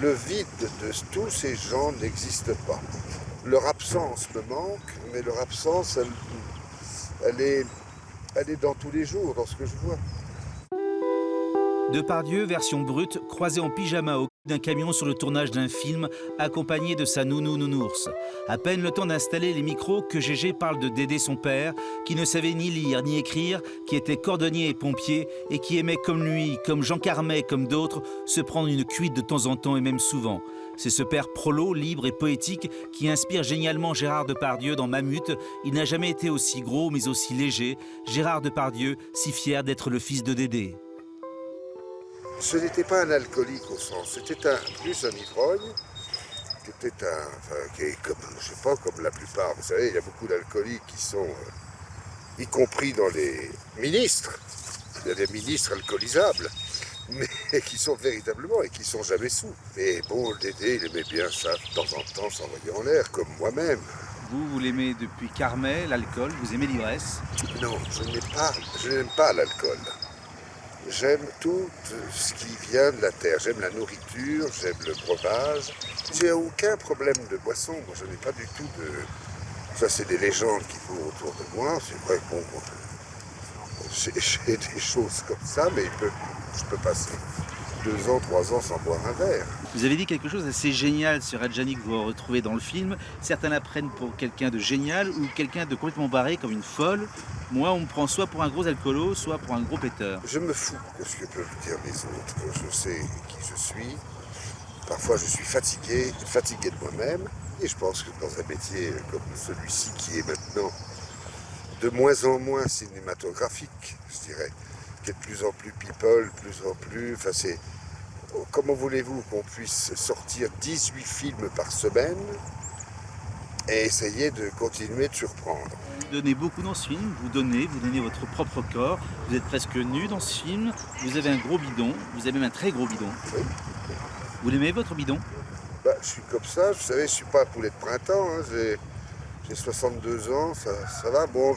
le vide de tous ces gens n'existe pas. Leur absence me manque, mais leur absence, elle est dans tous les jours, dans ce que je vois. Depardieu, version brute, croisé en pyjama au cul d'un camion sur le tournage d'un film, accompagné de sa nounou nounours. À peine le temps d'installer les micros que Gégé parle de Dédé son père, qui ne savait ni lire ni écrire, qui était cordonnier et pompier, et qui aimait comme lui, comme Jean Carmet, comme d'autres, se prendre une cuite de temps en temps et même souvent. C'est ce père prolo, libre et poétique, qui inspire génialement Gérard Depardieu dans Mammut. Il n'a jamais été aussi gros mais aussi léger. Gérard Depardieu, si fier d'être le fils de Dédé. Ce n'était pas un alcoolique au sens, c'était plus un ivrogne, qui est comme, je sais pas, comme la plupart. Vous savez, il y a beaucoup d'alcooliques qui sont, y compris dans les ministres, il y a des ministres alcoolisables, mais qui sont véritablement et qui sont jamais sous. Mais bon, Dédé, il aimait bien ça, de temps en temps, s'envoyer en l'air, comme moi-même. Vous l'aimez depuis Carmet, l'alcool, vous aimez l'ivresse? Non, je n'aime pas l'alcool. J'aime tout ce qui vient de la terre. J'aime la nourriture, j'aime le breuvage. J'ai aucun problème de boisson. Moi, je n'ai pas du tout de... Ça, c'est des légendes qui courent autour de moi. C'est vrai que bon, j'ai des choses comme ça, mais je peux passer 2 ans, 3 ans sans boire un verre. Vous avez dit quelque chose d'assez génial sur Adjani que vous retrouvez dans le film. Certains la prennent pour quelqu'un de génial ou quelqu'un de complètement barré, comme une folle. Moi, on me prend soit pour un gros alcoolo, soit pour un gros péteur. Je me fous de ce que peuvent dire les autres. Je sais qui je suis. Parfois, je suis fatigué de moi-même. Et je pense que dans un métier comme celui-ci, qui est maintenant de moins en moins cinématographique, je dirais, qui est de plus en plus people, plus en plus... Enfin, c'est... Comment voulez-vous qu'on puisse sortir 18 films par semaine et essayer de continuer de surprendre? Vous donnez beaucoup dans ce film, vous donnez votre propre corps, vous êtes presque nu dans ce film, vous avez un gros bidon, vous avez même un très gros bidon. Oui. Vous l'aimez votre bidon? Je suis comme ça, vous savez, je suis pas un poulet de printemps, hein. J'ai 62 ans, ça va. Bon,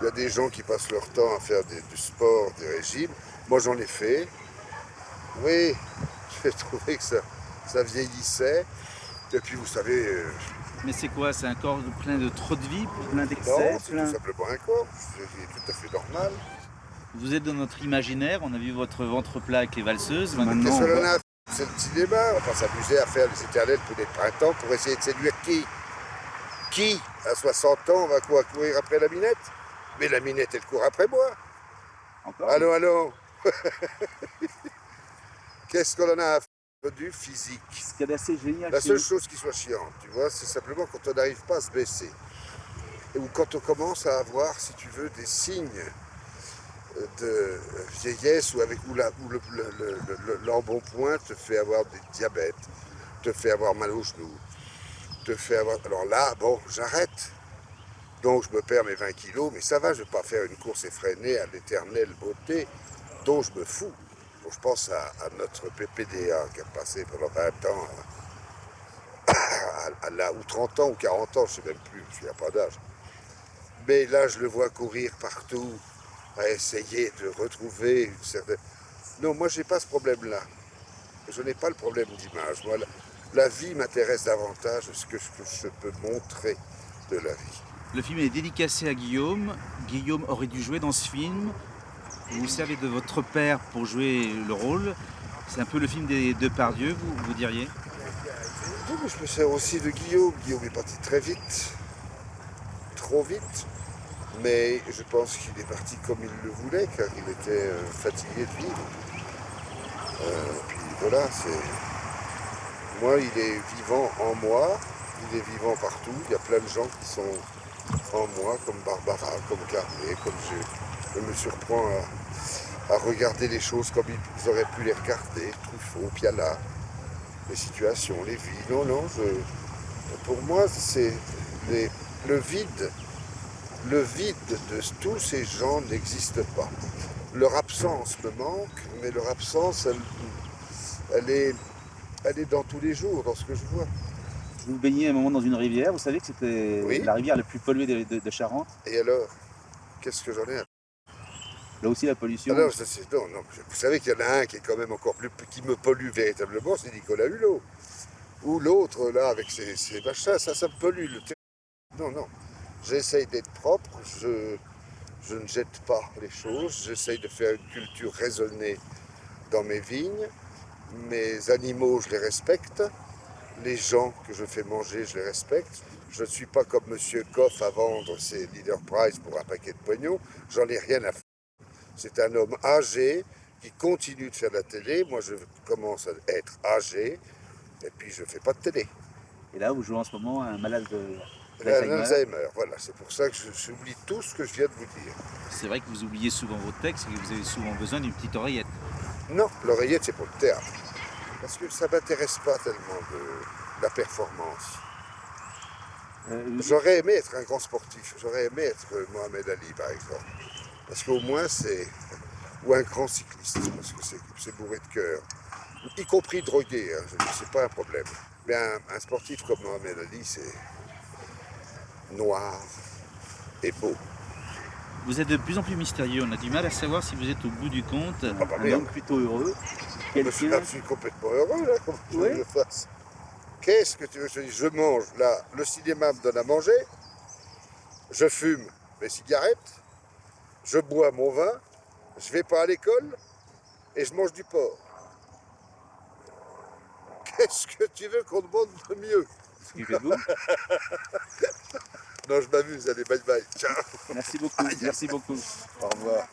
il y a des gens qui passent leur temps à faire du sport, des régimes. Moi, j'en ai fait. Oui, j'ai trouvé que ça vieillissait. Et puis, vous savez... Mais c'est quoi? C'est un corps plein de trop de vie, plein d'excès? Non, c'est tout simplement un corps. C'est tout à fait normal. Vous êtes dans notre imaginaire, on a vu votre ventre plat avec les valseuses. Qu'est-ce que l'on a? C'est le cinéma. On va s'amuser à faire les éternels poulets de printemps pour essayer de séduire qui? Qui, à 60 ans, va courir après la minette? Mais la minette, elle court après moi. Encore? Allô? Qu'est-ce qu'on en a à faire du physique? Ce qu'il y a d'assez génial. La seule chose qui soit chiante, tu vois, c'est simplement quand on n'arrive pas à se baisser. Ou quand on commence à avoir, si tu veux, des signes de vieillesse où l'embonpoint te fait avoir des diabètes, te fait avoir mal aux genoux, te fait avoir... Alors là, bon, j'arrête. Donc je me perds mes 20 kilos, mais ça va, je ne vais pas faire une course effrénée à l'éternelle beauté dont je me fous. Bon, je pense à notre PPDA qui a passé pendant 20 ans, ou 30 ans ou 40 ans, je ne sais même plus, je n'ai pas d'âge. Mais là, je le vois courir partout, à essayer de retrouver une certaine... Non, moi, je n'ai pas ce problème-là. Je n'ai pas le problème d'image. Moi, la vie m'intéresse davantage ce que je peux montrer de la vie. Le film est dédicacé à Guillaume. Guillaume aurait dû jouer dans ce film. Vous vous servez de votre père pour jouer le rôle. C'est un peu le film des Depardieu, vous diriez? Oui, mais je me sers aussi de Guillaume. Guillaume est parti très vite. Trop vite. Mais je pense qu'il est parti comme il le voulait, car il était fatigué de vivre. Puis voilà, moi, il est vivant en moi, il est vivant partout. Il y a plein de gens qui sont en moi, comme Barbara, comme Carnet, comme je me surprends à regarder les choses comme ils auraient pu les regarder. Truffaut, Piala, les situations, les vies. Non, pour moi, c'est le vide. Le vide de tous ces gens n'existe pas. Leur absence me manque, mais leur absence, elle est dans tous les jours, dans ce que je vois. Vous baignez un moment dans une rivière, vous savez que c'était Oui. la rivière la plus polluée de Charente? Et alors, qu'est-ce que j'en ai à... Là aussi, la pollution. Alors, non, non, vous savez qu'il y en a un qui est quand même encore plus, qui me pollue véritablement, c'est Nicolas Hulot. Ou l'autre, là, avec ses machins, ça me pollue. Non, non. J'essaye d'être propre, je ne jette pas les choses, j'essaye de faire une culture raisonnée dans mes vignes. Mes animaux, je les respecte. Les gens que je fais manger, je les respecte. Je ne suis pas comme Monsieur Koff à vendre ses Leader Price pour un paquet de pognon. J'en ai rien à faire. C'est un homme âgé qui continue de faire de la télé. Moi, je commence à être âgé et puis je ne fais pas de télé. Et là, vous jouez en ce moment un malade L'Alzheimer, d'Alzheimer. voilà. C'est pour ça que j'oublie tout ce que je viens de vous dire. C'est vrai que vous oubliez souvent vos textes et que vous avez souvent besoin d'une petite oreillette. Non, l'oreillette, c'est pour le théâtre. Parce que ça ne m'intéresse pas tellement de la performance. J'aurais aimé être un grand sportif. J'aurais aimé être Mohamed Ali, par exemple. Parce qu'au moins, c'est... Ou un grand cycliste, parce que c'est bourré de cœur. Y compris drogué, hein, c'est pas un problème. Mais un sportif comme Mohamed Ali, c'est noir et beau. Vous êtes de plus en plus mystérieux. On a du mal à savoir si vous êtes au bout du compte. Ah bah Un merde, homme plutôt heureux. je suis complètement heureux, là, comment tu veux que je fasse? Qu'est-ce que tu veux que je dise? Je mange, là, le cinéma me donne à manger, je fume mes cigarettes, je bois mon vin, je vais pas à l'école et je mange du porc. Qu'est-ce que tu veux qu'on demande de mieux? Suivez-vous. Non, je m'amuse, allez, bye bye, ciao. Merci beaucoup. Merci beaucoup. Au revoir.